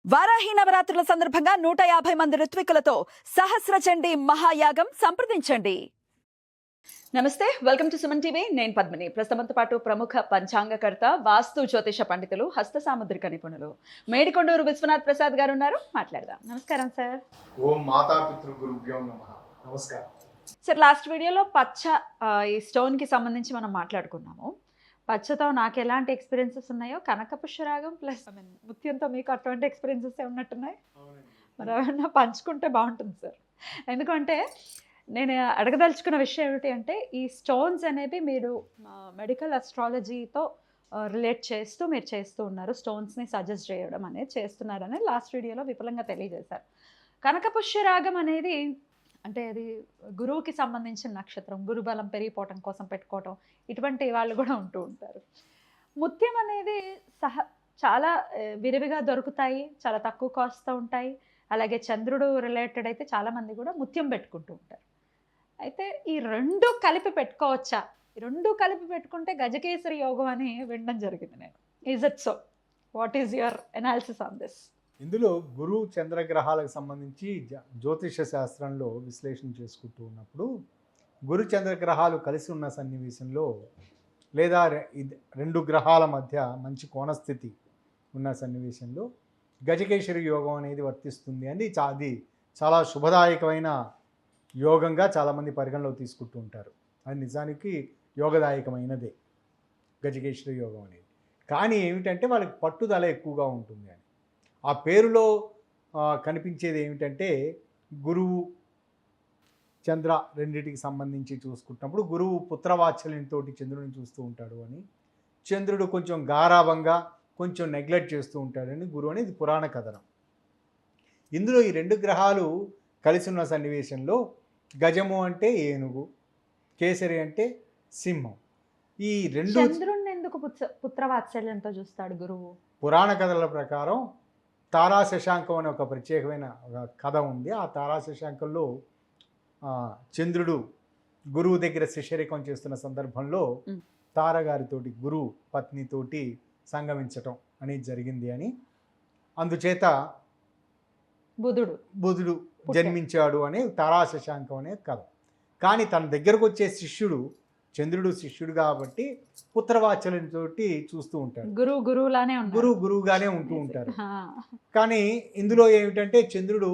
వారాహి నవరాత్రుల సందర్భంగా 150 మంది ఋత్వికులతో సహస్ర చండీ మహాయాగం సంప్రదించండి. నమస్తే, వెల్కమ్ టు సుమన్ టీవీ. నేను పద్మిని. ప్రస్తుతంతో పాటు ప్రముఖ పంచాంగకర్త, వాస్తు జ్యోతిష పండితులు, హస్త సాముద్రిక నిపుణులు మేడికొండూరు విశ్వనాథ్ ప్రసాద్ గారు ఉన్నారు. మాట్లాడదాం. నమస్కారం సార్. ఓం మాతా పితృ గురుభ్యో నమః. నమస్కారం సార్. లాస్ట్ వీడియోలో పచ్చ ఈ స్టోన్ కి సంబంధించి మనం మాట్లాడుకున్నాము. పచ్చతో నాకు ఎలాంటి ఎక్స్పీరియన్సెస్ ఉన్నాయో, కనక పుష్యరాగం ప్లస్ ముత్యంతో మీకు అటువంటి ఎక్స్పీరియన్సెస్ ఉన్నట్టున్నాయి. మరి ఏమన్నా పంచుకుంటే బాగుంటుంది సార్. ఎందుకంటే నేను అడగదలుచుకున్న విషయం ఏమిటి అంటే, ఈ స్టోన్స్ అనేవి మీరు మెడికల్ అస్ట్రాలజీతో రిలేట్ చేస్తూ మీరు చేస్తూ ఉన్నారు. స్టోన్స్ని సజెస్ట్ చేయడం అనేది చేస్తున్నారని లాస్ట్ వీడియోలో విపులంగా తెలియజేశారు. కనక పుష్యరాగం అనేది అంటే అది గురువుకి సంబంధించిన నక్షత్రం. గురుబలం పెరిగిపోవటం కోసం పెట్టుకోవటం, ఇటువంటి వాళ్ళు కూడా ఉంటూ ఉంటారు. ముత్యం అనేది చాలా విరివిగా దొరుకుతాయి, చాలా తక్కువ కాస్ట్తో ఉంటాయి. అలాగే చంద్రుడు రిలేటెడ్ అయితే చాలామంది కూడా ముత్యం పెట్టుకుంటూ ఉంటారు. అయితే ఈ రెండు కలిపి పెట్టుకోవచ్చా? ఈ రెండు కలిపి పెట్టుకుంటే గజకేసరి యోగం అని వినడం జరిగింది నేను. Is it so? What is your analysis on this? ఇందులో గురు చంద్రగ్రహాలకు సంబంధించి జ్యోతిష శాస్త్రంలో విశ్లేషణ చేసుకుంటూ ఉన్నప్పుడు, గురు చంద్రగ్రహాలు కలిసి ఉన్న సన్నివేశంలో లేదా రెండు గ్రహాల మధ్య మంచి కోణస్థితి ఉన్న సన్నివేశంలో గజకేసరి యోగం అనేది వర్తిస్తుంది అని అది చాలా శుభదాయకమైన యోగంగా చాలామంది పరిగణలో తీసుకుంటూ ఉంటారు. అది నిజానికి యోగదాయకమైనదే గజకేసరి యోగం అనేది. కానీ ఏమిటంటే వాళ్ళకి పట్టుదల ఎక్కువగా ఉంటుంది అని. ఆ పేరులో కనిపించేది ఏమిటంటే, గురువు చంద్ర రెండింటికి సంబంధించి చూసుకుంటున్నప్పుడు గురువు పుత్రవాత్సల్యంతో చంద్రుడిని చూస్తూ ఉంటాడు అని, చంద్రుడు కొంచెం గారాభంగా కొంచెం నెగ్లెక్ట్ చేస్తూ ఉంటాడని గురువు అనేది పురాణ కథనం. ఇందులో ఈ రెండు గ్రహాలు కలిసి ఉన్న సన్నివేశంలో గజము అంటే ఏనుగు, కేసరి అంటే సింహం. ఈ రెండు చంద్రుడిని ఎందుకు పుత్రవాత్సల్యంతో చూస్తాడు గురువు? పురాణ కథల ప్రకారం తారా శశాంకం అనే ఒక ప్రత్యేకమైన ఒక కథ ఉంది. ఆ తారా శశాంకంలో చంద్రుడు గురువు దగ్గర శిష్యరికం చేస్తున్న సందర్భంలో తారగారితోటి గురువు పత్నితోటి సంగమించటం అనేది జరిగింది అని, అందుచేత బుధుడు జన్మించాడు అనే తారా శశాంకం అనే కథ. కానీ తన దగ్గరకు వచ్చే శిష్యుడు, చంద్రుడు శిష్యుడు కాబట్టి పుత్రవాత్సల్యంతో చూస్తూ ఉంటాడు. గురువుగానే ఉంటూ ఉంటారు. కానీ ఇందులో ఏమిటంటే, చంద్రుడు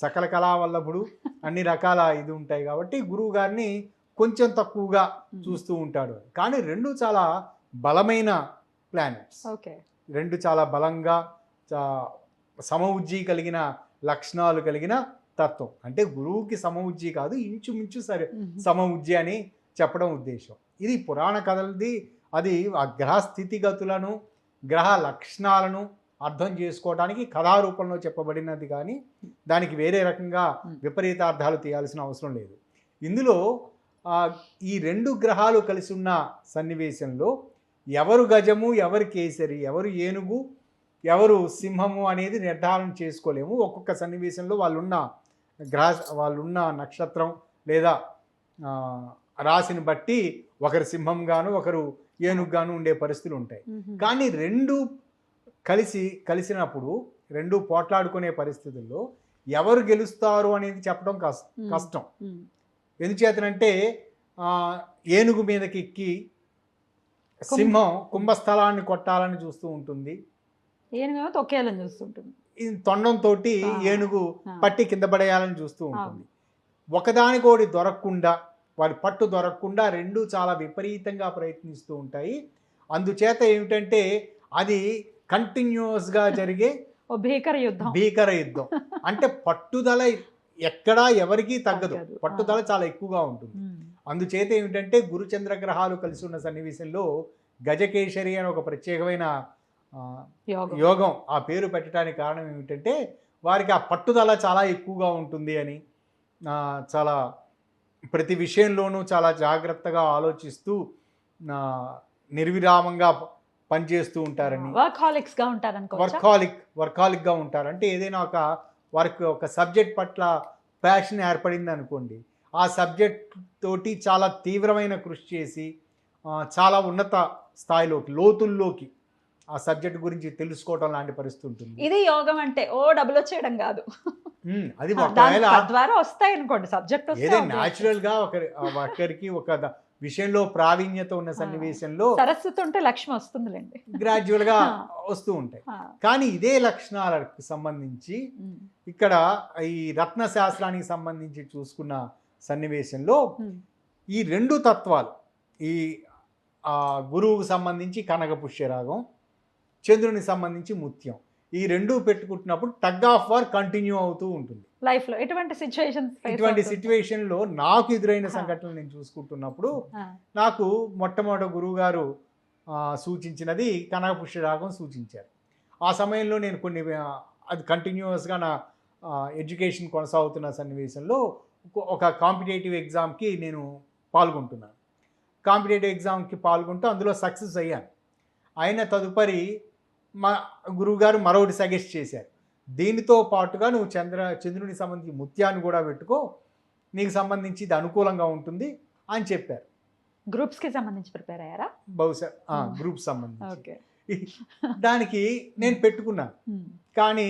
సకల కళావల్లభుడు, అన్ని రకాల ఇది ఉంటాయి కాబట్టి గురువు గారిని కొంచెం తక్కువగా చూస్తూ ఉంటాడు. కానీ రెండు చాలా బలమైన ప్లానెట్స్, రెండు చాలా బలంగా సమఉజ్జీ కలిగిన లక్షణాలు కలిగిన తత్వం. అంటే గురువుకి సమఉజ్జీ కాదు, ఇంచుమించు సరే సమఉజ్జీ అని చెప్పడం ఉద్దేశం. ఇది పురాణ కథలది. అది ఆ గ్రహ స్థితిగతులను, గ్రహ లక్షణాలను అర్థం చేసుకోవడానికి కథారూపంలో చెప్పబడినది, కానీ దానికి వేరే రకంగా విపరీతార్థాలు తీయాల్సిన అవసరం లేదు. ఇందులో ఈ రెండు గ్రహాలు కలిసి ఉన్న సన్నివేశంలో ఎవరు గజము, ఎవరు కేసరి, ఎవరు ఏనుగు, ఎవరు సింహము అనేది నిర్ధారణ చేసుకోలేము. ఒక్కొక్క సన్నివేశంలో వాళ్ళున్న నక్షత్రం లేదా రాశిని బట్టి ఒకరు సింహంగాను ఒకరు ఏనుగుగాను ఉండే పరిస్థితులు ఉంటాయి. కానీ రెండు కలిసినప్పుడు, రెండు పోట్లాడుకునే పరిస్థితుల్లో ఎవరు గెలుస్తారు అనేది చెప్పడం కష్టం. ఎందుచేతనంటే ఏనుగు మీదకి ఎక్కి సింహం కుంభస్థలాన్ని కొట్టాలని చూస్తూ ఉంటుంది, ఏనుగు తొక్కేయాలని చూస్తుంటుంది. తొండంతో ఏనుగు పట్టి కింద పడేయాలని చూస్తూ ఉంటుంది. ఒకదానికోటి దొరకకుండా, వాడి పట్టు దొరకకుండా రెండు చాలా విపరీతంగా ప్రయత్నిస్తూ ఉంటాయి. అందుచేత ఏమిటంటే అది కంటిన్యూస్గా జరిగే భీకర యుద్ధం. అంటే పట్టుదల ఎక్కడా ఎవరికీ తగ్గదు, పట్టుదల చాలా ఎక్కువగా ఉంటుంది. అందుచేత ఏమిటంటే గురుచంద్ర గ్రహాలు కలిసి ఉన్న సన్నివేశంలో గజకేసరి అని ఒక ప్రత్యేకమైన యోగం ఆ పేరు పెట్టడానికి కారణం ఏమిటంటే, వారికి ఆ పట్టుదల చాలా ఎక్కువగా ఉంటుంది అని, చాలా ప్రతి విషయంలోనూ చాలా జాగ్రత్తగా ఆలోచిస్తూ నిర్విరామంగా పనిచేస్తూ ఉంటారని, వర్కాలిక్గా ఉంటారు. అంటే ఏదైనా వారికి ఒక సబ్జెక్ట్ పట్ల ప్యాషన్ ఏర్పడింది అనుకోండి, ఆ సబ్జెక్ట్ తోటి చాలా తీవ్రమైన కృషి చేసి చాలా ఉన్నత స్థాయిలోకి, లోతుల్లోకి ఆ సబ్జెక్ట్ గురించి తెలుసుకోవటం లాంటి పరిస్థితి ఉంటుంది. ఇది యోగం అంటే ఓ డబ్బులు వచ్చేయడం కాదు. అది ఒకవేళ ద్వారా వస్తాయి అనుకోండి సబ్జెక్ట్ ఏదో న్యాచురల్ గా ఒకరికి ఒక విషయంలో ప్రావీణ్యత ఉన్న సన్నివేశంలో సరస్వతి ఉంటే లక్ష్మి వస్తుందిలేండి, గ్రాడ్యువల్ గా వస్తూ ఉంటాయి. కానీ ఇదే లక్షణాలకు సంబంధించి ఇక్కడ ఈ రత్న శాస్త్రానికి సంబంధించి చూసుకున్న సన్నివేశంలో ఈ రెండు తత్వాలు, ఈ గురువుకు సంబంధించి కనక పుష్యరాగం, చంద్రునికి సంబంధించి ముత్యం, ఈ రెండు పెట్టుకుంటున్నప్పుడు టగ్ ఆఫ్ వార్ కంటిన్యూ అవుతూ ఉంటుంది లైఫ్ లో. ఇటువంటి సిచ్యువేషన్ లో నాకు ఎదురైన సంఘటనలు నేను చూసుకుంటున్నప్పుడు నాకు మొట్టమొదటి గురువు గారు సూచించినది కనక పుష్యరాగం సూచించారు. ఆ సమయంలో నేను కొన్ని అది కంటిన్యూస్గా నా ఎడ్యుకేషన్ కొనసాగుతున్న సన్నివేశంలో ఒక కాంపిటేటివ్ ఎగ్జామ్కి నేను పాల్గొంటున్నాను. కాంపిటేటివ్ ఎగ్జామ్కి పాల్గొంటూ అందులో సక్సెస్ అయ్యాను. అయిన తదుపరి మా గురువుగారు మరొకటి సజెస్ట్ చేశారు, దీనితో పాటుగా నువ్వు చంద్రునికి సంబంధించి ముత్యాన్ని కూడా పెట్టుకో, నీకు సంబంధించి ఇది అనుకూలంగా ఉంటుంది అని చెప్పారు. గ్రూప్స్కి సంబంధించి ప్రిపేర్ అయ్యారా? బహుశా గ్రూప్స్ సంబంధించి. దానికి నేను పెట్టుకున్నాను, కానీ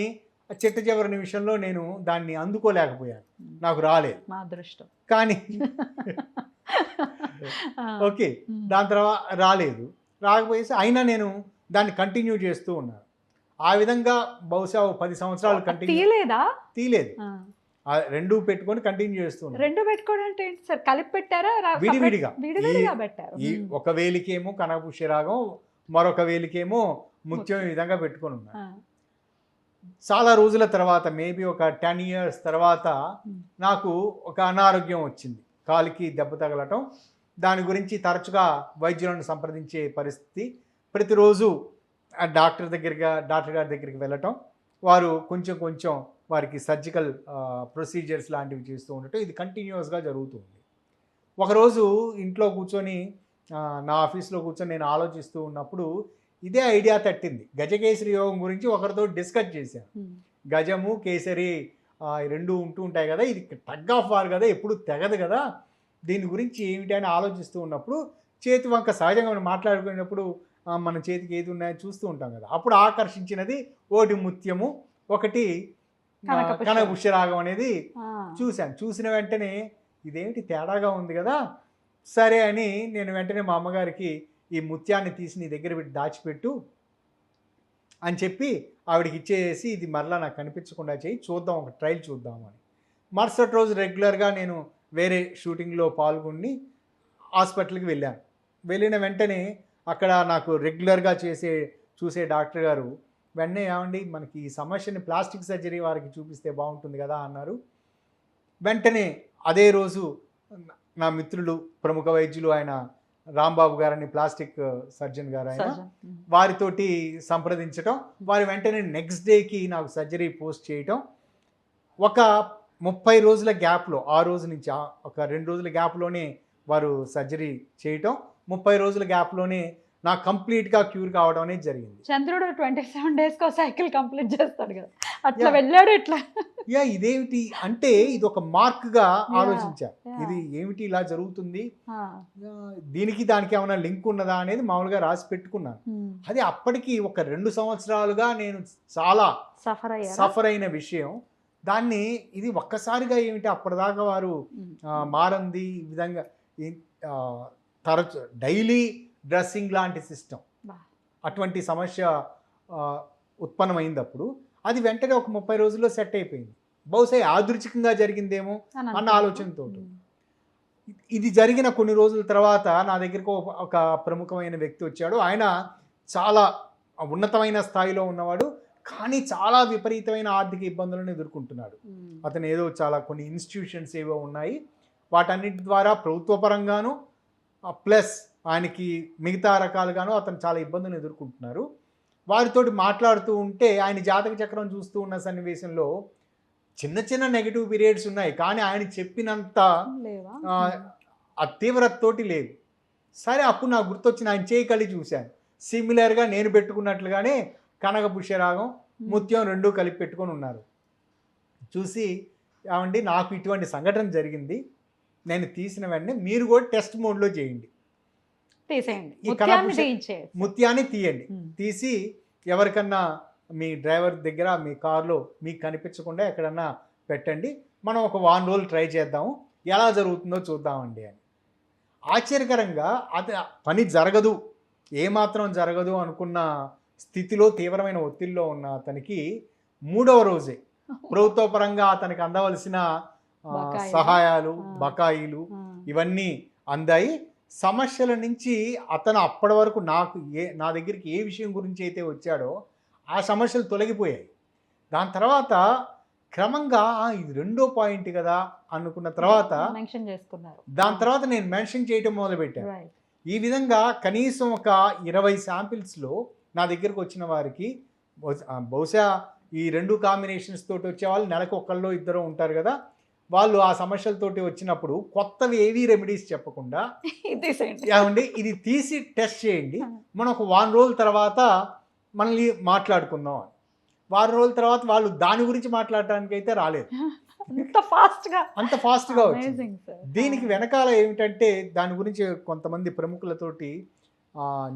చిట్ట చివరి నిమిషంలో నేను దాన్ని అందుకోలేకపోయాను, నాకు రాలేదు. మా అదృష్టం. కానీ ఓకే, దాని తర్వాత రాకపోయేసి అయినా నేను దాన్ని కంటిన్యూ చేస్తూ ఉన్నాను. ఆ విధంగా బహుశా 10 సంవత్సరాలు తీయలేదు, రెండు పెట్టుకొని కంటిన్యూ చేస్తున్నాను. రెండు పెట్టుకోవడం అంటే ఏంటి సార్? కలిపి పెట్టారా? విడివిడిగా పెట్టారు. ఈ ఒక వేలికేమో కనక పుష్యరాగం, మరొక వేలికేమో ముత్యం, ఈ విధంగా పెట్టుకొని ఉన్నాను. చాలా రోజుల తర్వాత, మేబీ ఒక 10 years తర్వాత నాకు ఒక అనారోగ్యం వచ్చింది, కాలికి దెబ్బ తగలటం. దాని గురించి తరచుగా వైద్యులను సంప్రదించే పరిస్థితి, ప్రతిరోజు డాక్టర్ గారి దగ్గరికి వెళ్ళటం, వారు కొంచెం వారికి సర్జికల్ ప్రొసీజర్స్ లాంటివి చేస్తూ ఉండటం, ఇది కంటిన్యూస్గా జరుగుతుంది. ఒకరోజు ఇంట్లో కూర్చొని, నా ఆఫీస్లో కూర్చొని నేను ఆలోచిస్తూ ఉన్నప్పుడు ఇదే ఐడియా తట్టింది. గజకేసరి యోగం గురించి ఒకరితో డిస్కస్ చేశాను. గజము కేసరి రెండు ఉంటూ ఉంటాయి కదా, ఇది టగ్ ఆఫ్ వార్ కదా, ఎప్పుడు తెగదు కదా, దీని గురించి ఏమిటి అని ఆలోచిస్తూ ఉన్నప్పుడు చేతి వంక సహజంగా మనం మాట్లాడుకునేటప్పుడు మన చేతికి ఏది ఉన్నాయో చూస్తూ ఉంటాం కదా, అప్పుడు ఆకర్షించినది ఒకటి ముత్యము, ఒకటి కనక పుష్యరాగం అనేది చూశాను. చూసిన వెంటనే ఇదేమిటి తేడాగా ఉంది కదా, సరే అని నేను వెంటనే మా అమ్మగారికి ఈ ముత్యాన్ని తీసి నీ దగ్గర పెట్టి దాచిపెట్టు అని చెప్పి ఆవిడకి ఇచ్చేసి, ఇది మరలా నాకు కనిపించకుండా చేయి, చూద్దాం, ఒక ట్రయల్ చూద్దాము అని. మరుసటి రోజు రెగ్యులర్గా నేను వేరే షూటింగ్లో పాల్గొని హాస్పిటల్కి వెళ్ళాను. వెళ్ళిన వెంటనే అక్కడ నాకు రెగ్యులర్గా చూసే డాక్టర్ గారు వెంటనే, ఏమండి మనకి ఈ సమస్యని ప్లాస్టిక్ సర్జరీ వారికి చూపిస్తే బాగుంటుంది కదా అన్నారు. వెంటనే అదే రోజు నా మిత్రులు, ప్రముఖ వైద్యులు, ఆయన రాంబాబు గారని ప్లాస్టిక్ సర్జన్ గారు, ఆయన వారితోటి సంప్రదించటం, వారి వెంటనే నెక్స్ట్ డేకి నాకు సర్జరీ పోస్ట్ చేయటం. ఒక 30 రోజుల గ్యాప్లో, ఆ రోజు నుంచి ఒక 2 రోజుల గ్యాప్లోనే వారు సర్జరీ చేయటం, 30 రోజుల గ్యాప్లోనే నాకు కంప్లీట్గా క్యూర్ కావడం అనేది జరిగింది. చంద్రుడు 27 days సైకిల్ కంప్లీట్ చేస్తాడు కదా, అట్లా వెళ్ళాడు. ఇట్లా ఇదేమిటి అంటే ఇది ఒక మార్క్గా ఆలోచించారు, ఇది ఏమిటి ఇలా జరుగుతుంది, దీనికి దానికి ఏమైనా లింక్ ఉన్నదా అనేది మామూలుగా రాసి పెట్టుకున్నాను. అది అప్పటికి ఒక 2 సంవత్సరాలుగా నేను చాలా సఫర్ అయిన విషయం. దాన్ని ఇది ఒక్కసారిగా ఏమిటి అప్పటిదాకా వారు మారంది, ఈ విధంగా తరచు డైలీ డ్రెస్సింగ్ లాంటి సిస్టమ్, అటువంటి సమస్య ఉత్పన్నమైందప్పుడు అది వెంటనే ఒక 30 రోజుల్లో సెట్ అయిపోయింది. బహుశా యాదృచ్ఛికంగా జరిగిందేమో అన్న ఆలోచనతో ఇది జరిగిన కొన్ని రోజుల తర్వాత నా దగ్గరకు ఒక ప్రముఖమైన వ్యక్తి వచ్చాడు. ఆయన చాలా ఉన్నతమైన స్థాయిలో ఉన్నవాడు, కానీ చాలా విపరీతమైన ఆర్థిక ఇబ్బందులను ఎదుర్కొంటున్నాడు. అతను ఏదో చాలా కొన్ని ఇన్స్టిట్యూషన్స్ ఏవో ఉన్నాయి, వాటన్నిటి ద్వారా ప్రభుత్వ పరంగాను ప్లస్ ఆయనకి మిగతా రకాలుగాను అతను చాలా ఇబ్బందులను ఎదుర్కొంటున్నారు. వారితోటి మాట్లాడుతూ ఉంటే ఆయన జాతక చక్రం చూస్తూ ఉన్న సన్నివేశంలో చిన్న నెగిటివ్ పీరియడ్స్ ఉన్నాయి, కానీ ఆయన చెప్పినంత ఆ తీవ్రతతోటి లేవు. సరే, అప్పుడు నాకు గుర్తొచ్చిన ఆయన చేయి కలిగి చూశాను. సిమిలర్గా నేను పెట్టుకున్నట్లుగానే కనక పుష్యరాగం, ముత్యం రెండూ కలిపి పెట్టుకొని ఉన్నారు. చూసి, ఏమండి నాకు ఇటువంటి సంఘటన జరిగింది, నేను తీసిన వెంటనే మీరు కూడా టెస్ట్ మోడ్లో చేయండి తీసేయండి, ఈ ముత్యాన్ని కనకపుష్య తీయించేయండి. ముత్యాన్ని తీయండి. తీసి ఎవరికన్నా మీ డ్రైవర్ దగ్గర మీ కారులో మీకు కనిపించకుండా ఎక్కడన్నా పెట్టండి, మనం ఒక 1 రోజులు ట్రై చేద్దాము, ఎలా జరుగుతుందో చూద్దామండి అని. ఆశ్చర్యకరంగా అది పని జరగదు, ఏమాత్రం జరగదు అనుకున్న స్థితిలో తీవ్రమైన ఒత్తిడిలో ఉన్న అతనికి 3వ రోజే ప్రభుత్వ పరంగా అతనికి అందవలసిన బకాయిలు. సహాయాలు, ఆ. బకాయిలు ఇవన్నీ అందాయి. సమస్యల నుంచి అతను అప్పటి వరకు నా దగ్గరికి ఏ విషయం గురించి అయితే వచ్చాడో ఆ సమస్యలు తొలగిపోయాయి. దాని తర్వాత క్రమంగా ఇది 2వ పాయింట్ కదా అనుకున్న తర్వాత మెన్షన్ చేసుకున్నారు. దాని తర్వాత నేను మెన్షన్ చేయటం మొదలుపెట్టాను. Right. ఈ విధంగా కనీసం ఒక 20 శాంపిల్స్లో నా దగ్గరకు వచ్చిన వారికి బహుశా ఈ 2 కాంబినేషన్స్ తోటి వచ్చే వాళ్ళు నెలకు ఒకళ్ళో ఇద్దరు ఉంటారు కదా, వాళ్ళు ఆ సమస్యలతోటి వచ్చినప్పుడు కొత్తవి ఏవీ రెమెడీస్ చెప్పకుండా తీసేయండి. ఏమండి ఇది తీసి టెస్ట్ చేయండి, మనం ఒక 1 రోజుల తర్వాత మనల్ని మాట్లాడుకుందాం అని. 1 రోజుల తర్వాత వాళ్ళు దాని గురించి మాట్లాడటానికి అయితే రాలేదు, అంత ఫాస్ట్గా వచ్చింది. Amazing sir. దీనికి వెనకాల ఏమిటంటే దాని గురించి కొంతమంది ప్రముఖులతోటి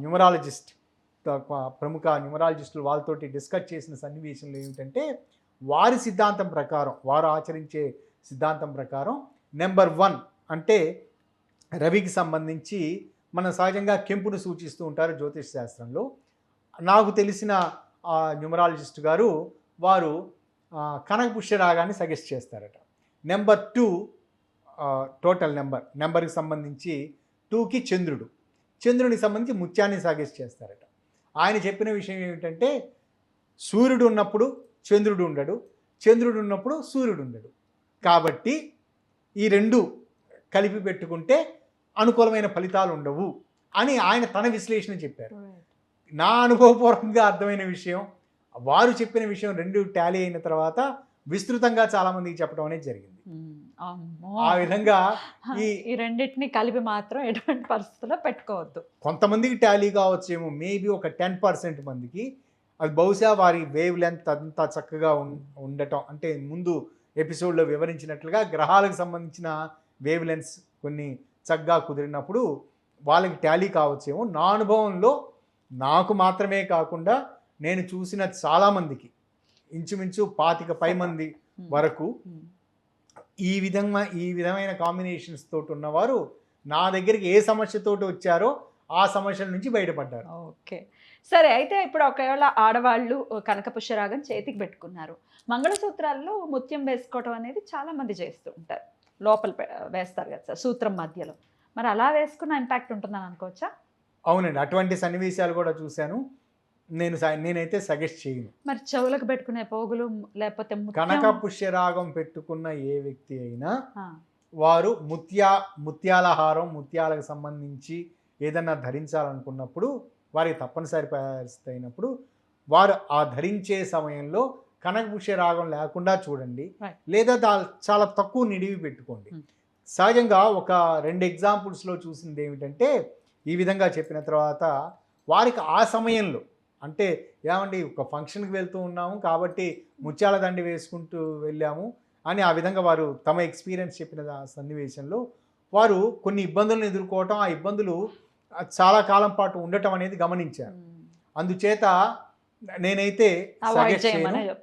న్యూమరాలజిస్ట్ ప్రముఖ న్యూమరాలజిస్టులు వాళ్ళతోటి డిస్కస్ చేసిన సన్నివేశంలో ఏమిటంటే వారి సిద్ధాంతం ప్రకారం, వారు ఆచరించే సిద్ధాంతం ప్రకారం నెంబర్ 1 అంటే రవికి సంబంధించి మనం సహజంగా కెంపును సూచిస్తూ ఉంటారు జ్యోతిష్ శాస్త్రంలో. నాకు తెలిసిన న్యూమరాలజిస్ట్ గారు వారు కనకపుష్య రాగాన్ని సజెస్ట్ చేస్తారట. నెంబర్ 2 టోటల్ నెంబర్కి సంబంధించి 2కి చంద్రునికి సంబంధించి ముత్యాన్ని సజెస్ట్ చేస్తారట. ఆయన చెప్పిన విషయం ఏమిటంటే సూర్యుడు ఉన్నప్పుడు చంద్రుడు ఉండడు, చంద్రుడు ఉన్నప్పుడు సూర్యుడు ఉండడు, కాబట్టి ఈ 2 కలిపి పెట్టుకుంటే అనుకూలమైన ఫలితాలు ఉండవు అని ఆయన తన విశ్లేషణ చెప్పారు. నా అనుభవపూర్వకంగా అర్థమైన విషయం, వారు చెప్పిన విషయం 2 టాలీ అయిన తర్వాత విస్తృతంగా చాలామందికి చెప్పడం అనేది జరిగింది. ఆ విధంగా ఈ రెండింటిని కలిపి మాత్రం ఎటువంటి పరిస్థితుల్లో పెట్టుకోవద్దు. కొంతమందికి టాలీ కావచ్చేమో, మేబీ ఒక 10% మందికి అది బహుశా వారి వేవ్ లెంత్ అంతా చక్కగా ఉండటం, అంటే ముందు ఎపిసోడ్లో వివరించినట్లుగా గ్రహాలకు సంబంధించిన వేవ్ లెన్స్ కొన్ని చక్కగా కుదిరినప్పుడు వాళ్ళకి టాలీ కావచ్చేమో. నా అనుభవంలో నాకు మాత్రమే కాకుండా నేను చూసిన చాలామందికి ఇంచుమించు 25 మంది వరకు ఈ విధమైన కాంబినేషన్స్ తోటి ఉన్నవారు నా దగ్గరికి ఏ సమస్యతోటి వచ్చారో ఆ సమస్యల నుంచి బయటపడ్డారు. ఓకే సరే, అయితే ఇప్పుడు ఒకవేళ ఆడవాళ్ళు కనకపుష్యరాగం చేతికి పెట్టుకున్నారు, మంగళసూత్రాల్లో ముత్యం వేసుకోవటం అనేది చాలా మంది చేస్తూ ఉంటారు, లోపల వేస్తారు కదా సార్ సూత్రం మధ్యలో, మరి అలా వేసుకున్న ఇంపాక్ట్ ఉంటుందని అనుకోవచ్చా? అవునండి, అటువంటి సన్నివేశాలు కూడా చూశాను. నేనైతే సజెస్ట్ చేయను. మరి చెవులకు పెట్టుకునే పోగులు లేకపోతే కనకపుష్యరాగం పెట్టుకున్న ఏ వ్యక్తి అయినా వారు ముత్యాల హారం, ముత్యాలకు సంబంధించి ఏదన్నా ధరించాలనుకున్నప్పుడు వారికి తప్పనిసరి పరిస్థితి అయినప్పుడు వారు ఆ ధరించే సమయంలో కనకపుష్యరాగం లేకుండా చూడండి, లేదా చాలా తక్కువ నిడివి పెట్టుకోండి. సహజంగా ఒక 2 ఎగ్జాంపుల్స్లో చూసింది ఏమిటంటే ఈ విధంగా చెప్పిన తర్వాత వారికి ఆ సమయంలో అంటే ఏమండి ఒక ఫంక్షన్కి వెళ్తూ ఉన్నాము కాబట్టి ముత్యాల దండి వేసుకుంటూ వెళ్ళాము అని ఆ విధంగా వారు తమ ఎక్స్పీరియన్స్ చెప్పిన సన్నివేశంలో వారు కొన్ని ఇబ్బందులను ఎదుర్కోవటం, ఆ ఇబ్బందులు చాలా కాలం పాటు ఉండటం అనేది గమనించారు. అందుచేత నేనైతే సజెస్ట్ చేయను.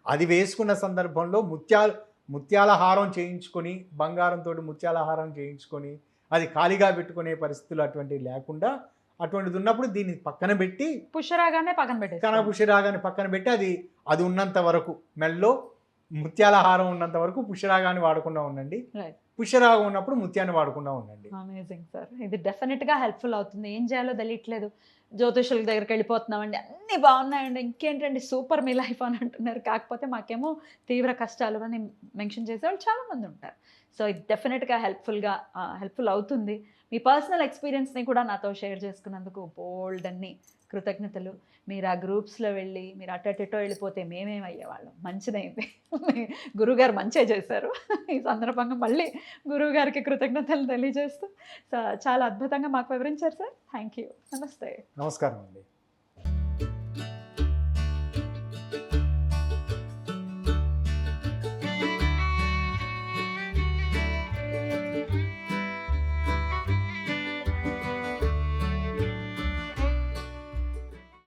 అది వేసుకున్న సందర్భంలో ముత్యాల హారం చేయించుకొని, బంగారంతో ముత్యాల హారం చేయించుకొని అది ఖాళీగా పెట్టుకునే పరిస్థితులు అటువంటివి లేకుండా, అటువంటిది ఉన్నప్పుడు దీన్ని పక్కన పెట్టి పుష్యరాగాన్ని పక్కన పెట్టి అది ఉన్నంత వరకు మెల్లో ముత్యాల హారం ఉన్నంత వరకు పుష్యరాగాన్ని వాడకుండా ఉండండి, పుష్యరాగం ఉన్నప్పుడు ముత్యాన్ని వాడకుండా ఉండండి. అమేజింగ్ సార్, ఇది డెఫినెట్గా హెల్ప్ఫుల్ అవుతుంది. ఏం చేయాలో తెలియట్లేదు, జ్యోతిషుల దగ్గరికి వెళ్ళిపోతున్నామండి, అన్నీ బాగున్నాయండి, ఇంకేంటండి సూపర్ మీ లైఫ్ అని అంటున్నారు, కాకపోతే మాకేమో తీవ్ర కష్టాలు అని మెన్షన్ చేసేవాళ్ళు చాలామంది ఉంటారు. సో ఇది డెఫినెట్గా హెల్ప్ఫుల్ అవుతుంది. మీ పర్సనల్ ఎక్స్పీరియన్స్ని కూడా నాతో షేర్ చేసుకున్నందుకు బోల్డ్ అన్ని కృతజ్ఞతలు. మీరు ఆ గ్రూప్స్లో వెళ్ళి మీరు అటో వెళ్ళిపోతే మేమేమయ్యేవాళ్ళం, మంచిదైంది, గురువుగారు మంచిగా చేశారు. ఈ సందర్భంగా మళ్ళీ గురువుగారికి కృతజ్ఞతలు తెలియజేస్తూ చాలా అద్భుతంగా మాకు వివరించారు సార్. Thank you. నమస్తే. నమస్కారం అండి.